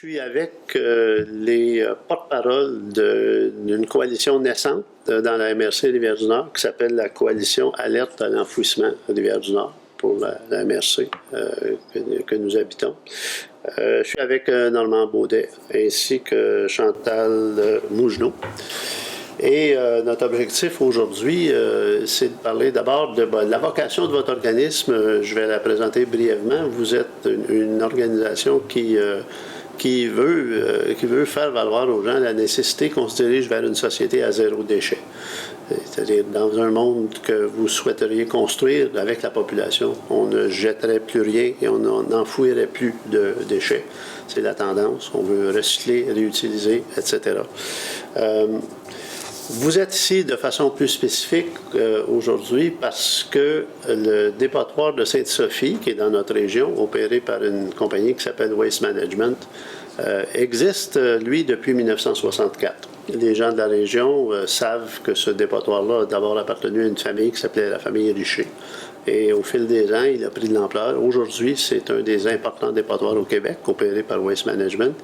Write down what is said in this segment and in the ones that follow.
suis avec les porte-paroles d'une coalition naissante dans la MRC Rivière-du-Nord qui s'appelle la coalition Alerte à l'enfouissement Rivière-du-Nord pour la MRC que nous habitons. Je suis avec Normand Baudet ainsi que Chantal Mougenot. Et notre objectif aujourd'hui, c'est de parler d'abord de la vocation de votre organisme. Je vais la présenter brièvement. Vous êtes une organisation qui veut faire valoir aux gens la nécessité qu'on se dirige vers une société à zéro déchet. C'est-à-dire dans un monde que vous souhaiteriez construire avec la population, on ne jetterait plus rien et on n'enfouirait plus de déchets. C'est la tendance. On veut recycler, réutiliser, etc. Vous êtes ici de façon plus spécifique aujourd'hui parce que le dépotoir de Sainte-Sophie, qui est dans notre région, opéré par une compagnie qui s'appelle Waste Management, existe, lui, depuis 1964. Les gens de la région savent que ce dépotoir-là a d'abord appartenu à une famille qui s'appelait la famille Richer. Et au fil des ans, il a pris de l'ampleur. Aujourd'hui, c'est un des importants dépotoirs au Québec, opéré par Waste Management.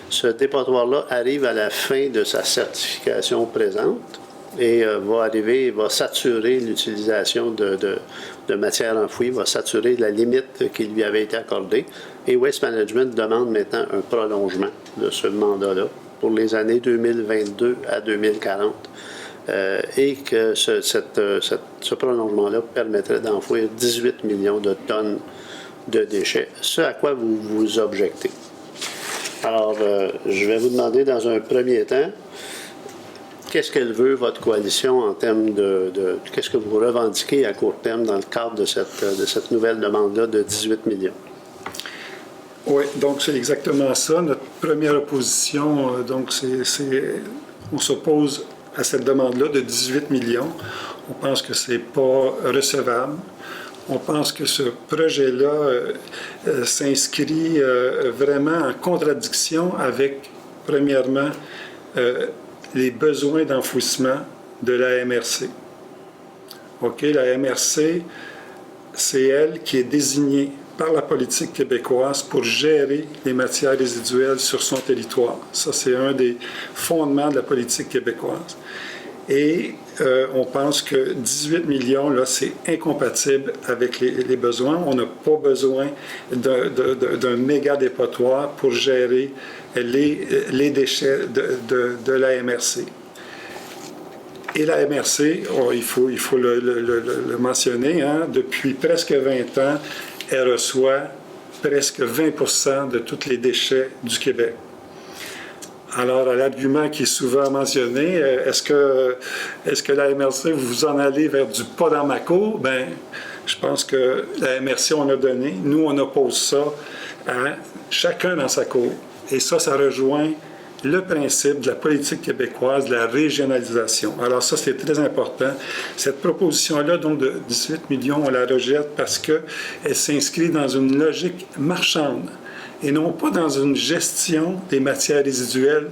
Ce dépotoir-là arrive à la fin de sa certification présente et va saturer l'utilisation de matières enfouies, va saturer la limite qui lui avait été accordée. Et Waste Management demande maintenant un prolongement de ce mandat-là pour les années 2022 à 2040. Et que ce prolongement-là permettrait d'enfouir 18 millions de tonnes de déchets, ce à quoi vous vous objectez. Alors, je vais vous demander dans un premier temps, qu'est-ce qu'elle veut, votre coalition, en termes qu'est-ce que vous revendiquez à court terme dans le cadre de cette nouvelle demande-là de 18 millions? Oui, donc c'est exactement ça. Notre première opposition, donc on s'oppose à cette demande-là de 18 millions. On pense que c'est pas recevable. On pense que ce projet-là s'inscrit vraiment en contradiction avec, premièrement, les besoins d'enfouissement de la MRC. OK, la MRC, c'est elle qui est désignée par la politique québécoise pour gérer les matières résiduelles sur son territoire. Ça, c'est un des fondements de la politique québécoise. Et on pense que 18 millions, là, c'est incompatible avec les besoins. On n'a pas besoin d'un méga dépotoir pour gérer les déchets de la MRC. Et la MRC, il faut le mentionner, hein, depuis presque 20 ans, elle reçoit presque 20% de tous les déchets du Québec. Alors, l'argument qui est souvent mentionné, est-ce que la MRC, vous en allez vers du pas dans ma cour? Bien, je pense que la MRC, on a donné. Nous, on oppose ça à chacun dans sa cour. Et ça rejoint le principe de la politique québécoise, de la régionalisation. Alors ça, c'est très important. Cette proposition-là, donc de 18 millions, on la rejette parce qu'elle s'inscrit dans une logique marchande et non pas dans une gestion des matières résiduelles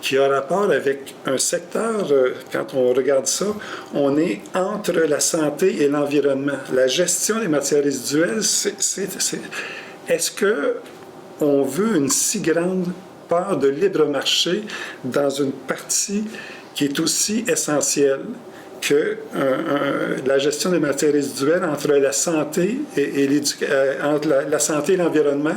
qui a rapport avec un secteur, quand on regarde ça, on est entre la santé et l'environnement. La gestion des matières résiduelles, est-ce qu'on veut une si grande part de libre marché dans une partie qui est aussi essentielle que la gestion des matières résiduelles entre la santé entre la santé et l'environnement?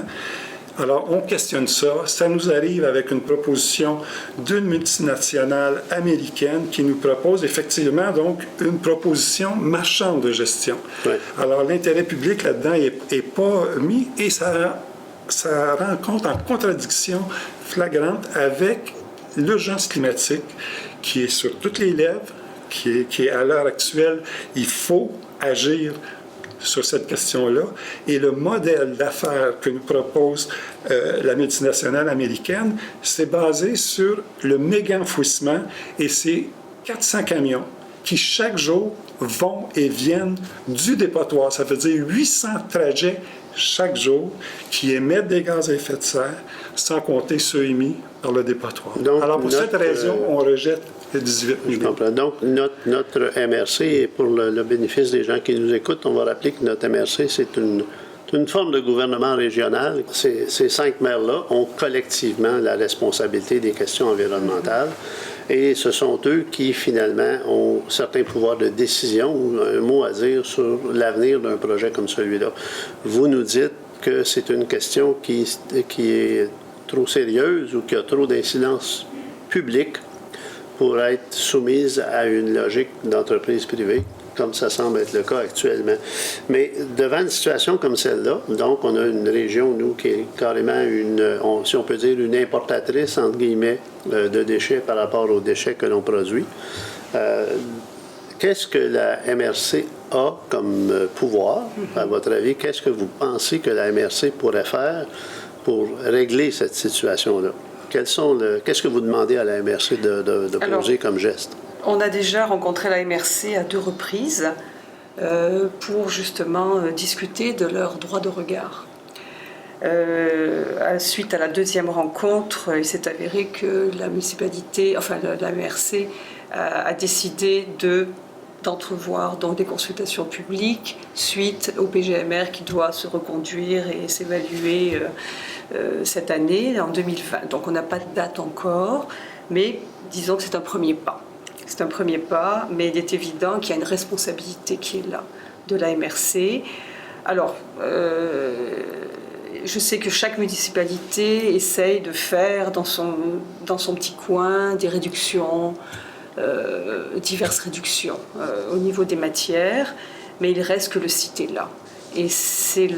Alors, on questionne ça. Ça nous arrive avec une proposition d'une multinationale américaine qui nous propose effectivement donc une proposition marchande de gestion. Oui. Alors, l'intérêt public là-dedans n'est pas mis et ça rencontre en contradiction flagrante avec l'urgence climatique qui est sur toutes les lèvres, qui est à l'heure actuelle, il faut agir sur cette question-là. Et le modèle d'affaires que nous propose la multinationale américaine, c'est basé sur le méga-enfouissement et c'est 400 camions qui, chaque jour, vont et viennent du dépotoir. Ça veut dire 800 trajets chaque jour qui émettent des gaz à effet de serre, sans compter ceux émis par le dépotoir. Donc, alors, pour cette raison, on rejette les 18 millions. Je comprends. Donc, notre MRC, et pour le bénéfice des gens qui nous écoutent, on va rappeler que notre MRC, c'est une forme de gouvernement régional. Ces 5 maires-là ont collectivement la responsabilité des questions environnementales. Et ce sont eux qui, finalement, ont certains pouvoirs de décision ou un mot à dire sur l'avenir d'un projet comme celui-là. Vous nous dites que c'est une question qui est trop sérieuse ou qui a trop d'incidence publique pour être soumise à une logique d'entreprise privée, comme ça semble être le cas actuellement. Mais devant une situation comme celle-là, donc on a une région, nous, qui est carrément si on peut dire, une importatrice, entre guillemets, de déchets par rapport aux déchets que l'on produit. Qu'est-ce que la MRC a comme pouvoir, à votre avis? Qu'est-ce que vous pensez que la MRC pourrait faire pour régler cette situation-là? Qu'est-ce que vous demandez à la MRC de poser comme geste? On a déjà rencontré la MRC à 2 reprises pour justement discuter de leur droit de regard. Suite à la 2e rencontre, il s'est avéré que la municipalité, la MRC a décidé d'entrevoir donc des consultations publiques suite au PGMR qui doit se reconduire et s'évaluer cette année, en 2020. Donc on n'a pas de date encore, mais disons que c'est un premier pas. C'est un premier pas, mais il est évident qu'il y a une responsabilité qui est là, de la MRC. Alors, je sais que chaque municipalité essaye de faire dans son petit coin des réductions, diverses réductions au niveau des matières, mais il reste que le site est là. Et c'est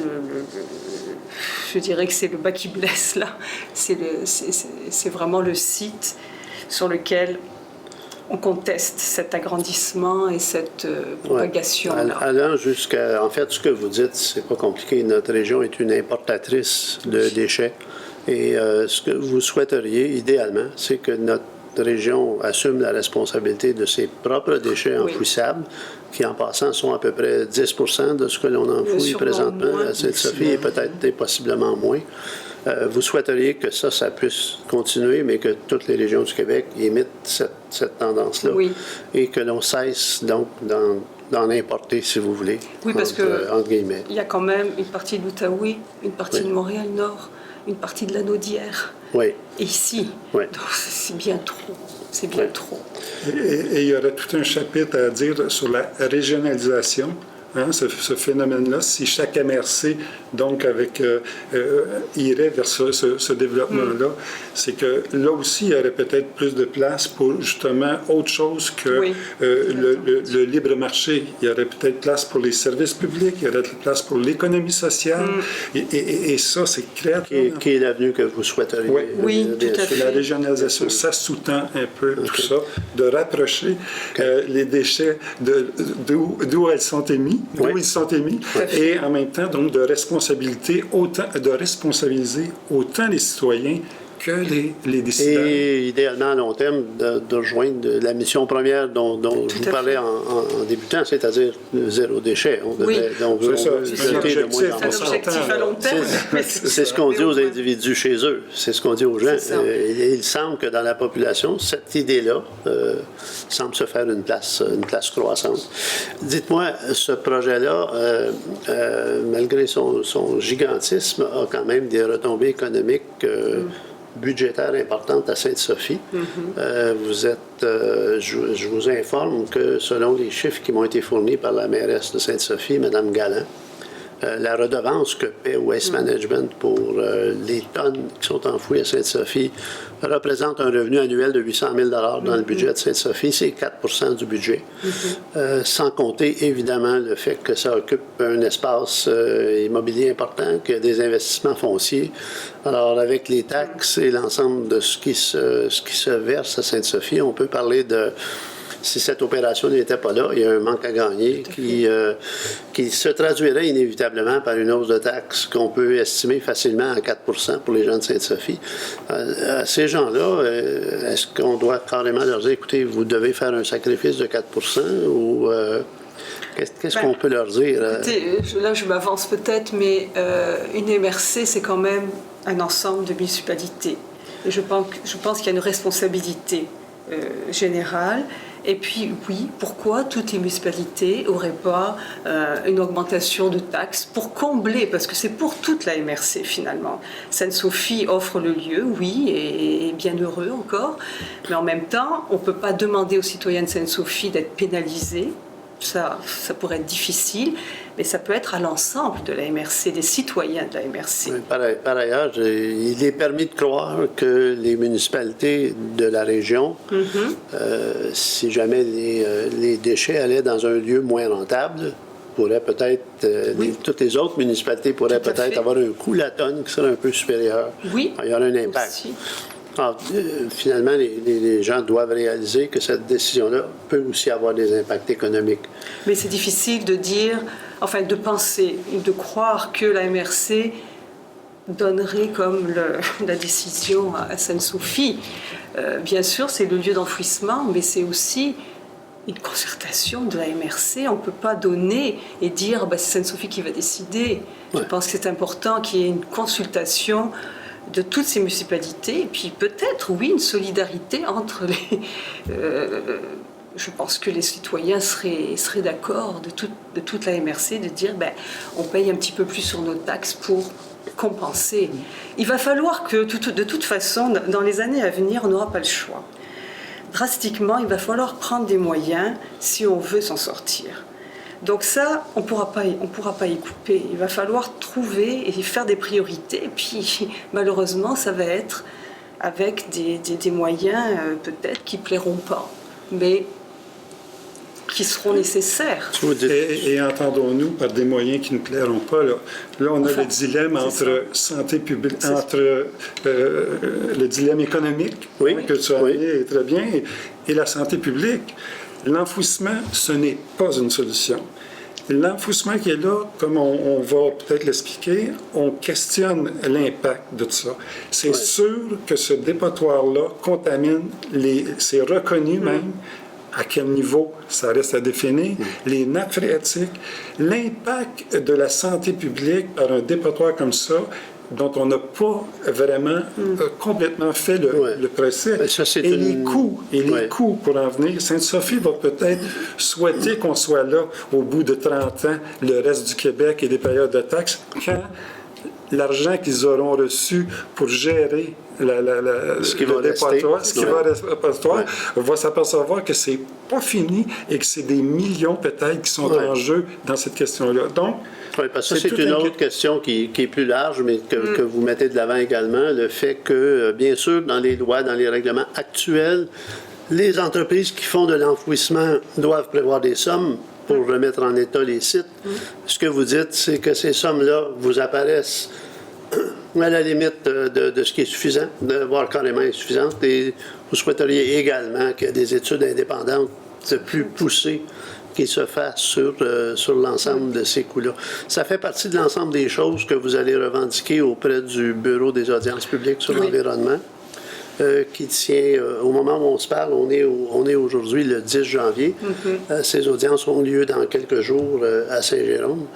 je dirais que c'est le bas qui blesse là. C'est vraiment le site sur lequel on conteste cet agrandissement et cette propagation-là. Ouais. Allant jusqu'à... En fait, ce que vous dites, c'est pas compliqué. Notre région est une importatrice de déchets. Et ce que vous souhaiteriez, idéalement, c'est que notre région assume la responsabilité de ses propres déchets enfouissables, qui, en passant, sont à peu près 10 % de ce que l'on enfouit présentement à Sainte-Sophie, et peut-être et possiblement moins. Vous souhaiteriez que ça puisse continuer, mais que toutes les régions du Québec imitent cette tendance-là, et que l'on cesse donc d'en importer, si vous voulez, parce entre guillemets. Il y a quand même une partie de l'Outaouais, une partie de Montréal-Nord, une partie de la Naudière. Et ici, donc c'est bien trop. C'est bien trop. Et il y aurait tout un chapitre à dire sur la régionalisation. Ce phénomène-là, si chaque MRC, donc, irait vers ce développement-là, c'est que là aussi, il y aurait peut-être plus de place pour, justement, autre chose que le libre marché. Il y aurait peut-être place pour les services publics, il y aurait place pour l'économie sociale, et ça, c'est clair. Qui est l'avenue que vous souhaiteriez? Oui, tout à fait. La régionalisation, ça sous-tend un peu tout ça, de rapprocher les déchets d'où ils sont émis, et en même temps, donc, de responsabiliser autant les citoyens que les décideurs. Et idéalement, à long terme, de rejoindre la mission première dont je vous parlais en débutant, c'est-à-dire zéro déchet. On devrait donc c'est un objectif à long terme. C'est ce qu'on dit aux individus chez eux. C'est ce qu'on dit aux gens. Il semble que dans la population, cette idée-là semble se faire une place croissante. Dites-moi, ce projet-là, malgré son gigantisme, a quand même des retombées économiques budgétaire importante à Sainte-Sophie. Je vous informe que selon les chiffres qui m'ont été fournis par la mairesse de Sainte-Sophie, Mme Galland, la redevance que paie Waste Management pour les tonnes qui sont enfouies à Sainte-Sophie représente un revenu annuel de 800 000 $ dans le budget de Sainte-Sophie. C'est 4 % du budget. Sans compter, évidemment, le fait que ça occupe un espace immobilier important, qu'il y a des investissements fonciers. Alors, avec les taxes et l'ensemble de ce qui se verse à Sainte-Sophie, on peut parler de... Si cette opération n'était pas là, il y a un manque à gagner qui se traduirait inévitablement par une hausse de taxes qu'on peut estimer facilement à 4 % pour les gens de Sainte-Sophie. À ces gens-là, est-ce qu'on doit carrément leur dire, écoutez, vous devez faire un sacrifice de 4 % ou qu'est-ce qu'on peut leur dire? Écoutez, là, je m'avance peut-être, mais une MRC, c'est quand même un ensemble de municipalités. Et je pense qu'il y a une responsabilité générale. Et puis, oui, pourquoi toutes les municipalités n'auraient pas une augmentation de taxes pour combler, parce que c'est pour toute la MRC finalement. Sainte-Sophie offre le lieu, oui, et bien heureux encore, mais en même temps, on ne peut pas demander aux citoyens de Sainte-Sophie d'être pénalisés. Ça pourrait être difficile, mais ça peut être à l'ensemble de la MRC, des citoyens de la MRC. Par ailleurs, il est permis de croire que les municipalités de la région, si jamais les déchets allaient dans un lieu moins rentable, pourraient peut-être, toutes les autres municipalités pourraient peut-être avoir un coût la tonne qui serait un peu supérieur. Oui, il y aurait un impact. Aussi. Alors, finalement, les gens doivent réaliser que cette décision-là peut aussi avoir des impacts économiques. Mais c'est difficile de dire, enfin de penser, de croire que la MRC donnerait comme la décision à Sainte-Sophie. Bien sûr, c'est le lieu d'enfouissement, mais c'est aussi une concertation de la MRC. On ne peut pas donner et dire c'est Sainte-Sophie qui va décider. Je pense que c'est important qu'il y ait une consultation de toutes ces municipalités, et puis peut-être, oui, une solidarité entre les... je pense que les citoyens seraient d'accord de toute la MRC de dire, on paye un petit peu plus sur nos taxes pour compenser. Il va falloir que, de toute façon, dans les années à venir, on n'aura pas le choix. Drastiquement, il va falloir prendre des moyens si on veut s'en sortir. Donc ça, on ne pourra pas y couper. Il va falloir trouver et faire des priorités. Et puis, malheureusement, ça va être avec des moyens peut-être qui ne plairont pas, mais qui seront nécessaires. Et entendons-nous par des moyens qui ne plairont pas. Là on a le dilemme entre santé publique, entre le dilemme économique, que tu as dit très bien, et la santé publique. L'enfouissement, ce n'est pas une solution. L'enfouissement qui est là, comme on va peut-être l'expliquer, on questionne l'impact de tout ça. C'est sûr que ce dépotoir-là contamine, c'est reconnu même, à quel niveau, ça reste à définir, les nappes phréatiques. L'impact de la santé publique par un dépotoir comme ça, dont on n'a pas vraiment complètement fait le procès. Les coûts pour en venir. Sainte-Sophie va peut-être souhaiter qu'on soit là au bout de 30 ans, le reste du Québec et des périodes de taxes, quand l'argent qu'ils auront reçu pour gérer ce qui va dépotoir, va s'apercevoir que c'est pas fini et que c'est des millions peut-être qui sont en jeu dans cette question-là. Donc, parce que c'est une autre question qui est plus large, mais que vous mettez de l'avant également, le fait que, bien sûr, dans les lois, dans les règlements actuels, les entreprises qui font de l'enfouissement doivent prévoir des sommes pour remettre en état les sites. Ce que vous dites, c'est que ces sommes-là vous apparaissent à la limite de ce qui est suffisant, voire carrément insuffisante, et vous souhaiteriez également qu'il y ait des études indépendantes plus poussées qui se fassent sur l'ensemble de ces coûts-là. Ça fait partie de l'ensemble des choses que vous allez revendiquer auprès du Bureau des audiences publiques sur l'environnement, qui tient, au moment où on se parle, on est aujourd'hui le 10 janvier. Ces audiences ont lieu dans quelques jours à Saint-Jérôme.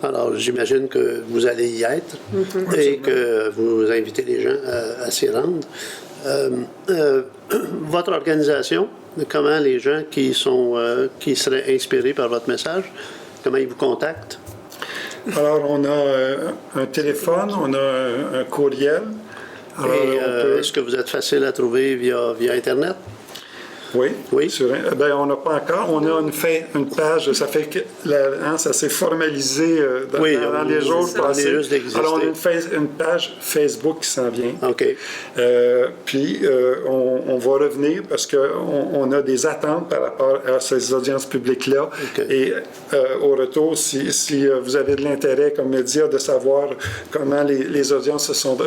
Alors, j'imagine que vous allez y être et que vous invitez les gens à s'y rendre. Votre organisation, comment les gens qui seraient inspirés par votre message, comment ils vous contactent? Alors, on a un téléphone, on a un courriel. Alors, est-ce que vous êtes facile à trouver via Internet? Oui. On n'a pas encore. On a une page, ça fait que ça s'est formalisé dans les jours passés. Alors, on a une page Facebook qui s'en vient. OK. Puis, on va revenir parce qu'on a des attentes par rapport à ces audiences publiques-là. Okay. Et au retour, si vous avez de l'intérêt comme média de savoir comment les audiences se sont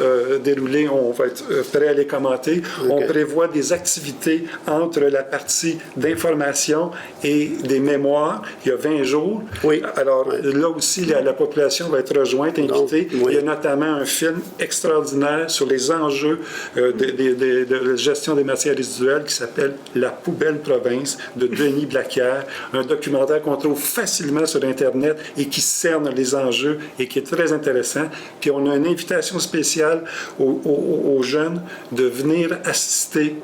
déroulées, on va être prêt à les commenter. Okay. On prévoit des activités entre la partie d'information et des mémoires. Il y a 20 jours. Oui. Alors, là aussi, la population va être rejointe, invitée. Donc, il y a notamment un film extraordinaire sur les enjeux de gestion des matières résiduelles qui s'appelle « La poubelle province » de Denis Blaquière. Un documentaire qu'on trouve facilement sur Internet et qui cerne les enjeux et qui est très intéressant. Puis, on a une invitation spéciale aux jeunes de venir assister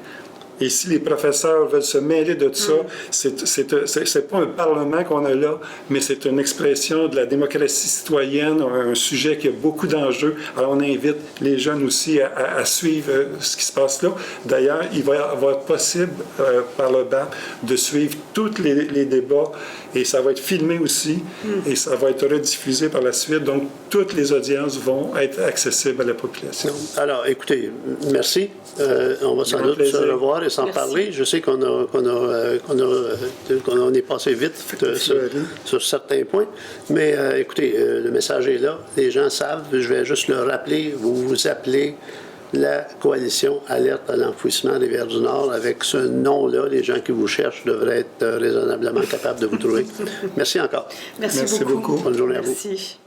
Et si les professeurs veulent se mêler de ça, c'est pas un parlement qu'on a là, mais c'est une expression de la démocratie citoyenne, un sujet qui a beaucoup d'enjeux. Alors on invite les jeunes aussi à suivre ce qui se passe là. D'ailleurs, il va avoir possible par le BAP de suivre tous les débats et ça va être filmé aussi et ça va être rediffusé par la suite. Donc toutes les audiences vont être accessibles à la population. Alors, écoutez, merci. On va sans doute se revoir et s'en parler. Je sais qu'on est passé vite sur certains points, mais écoutez, le message est là. Les gens savent. Je vais juste le rappeler. Vous appelez la coalition Alerte à l'enfouissement Rivière-du-Nord. Avec ce nom-là, les gens qui vous cherchent devraient être raisonnablement capables de vous trouver. Merci encore. Merci beaucoup. Bonne journée à vous. Merci.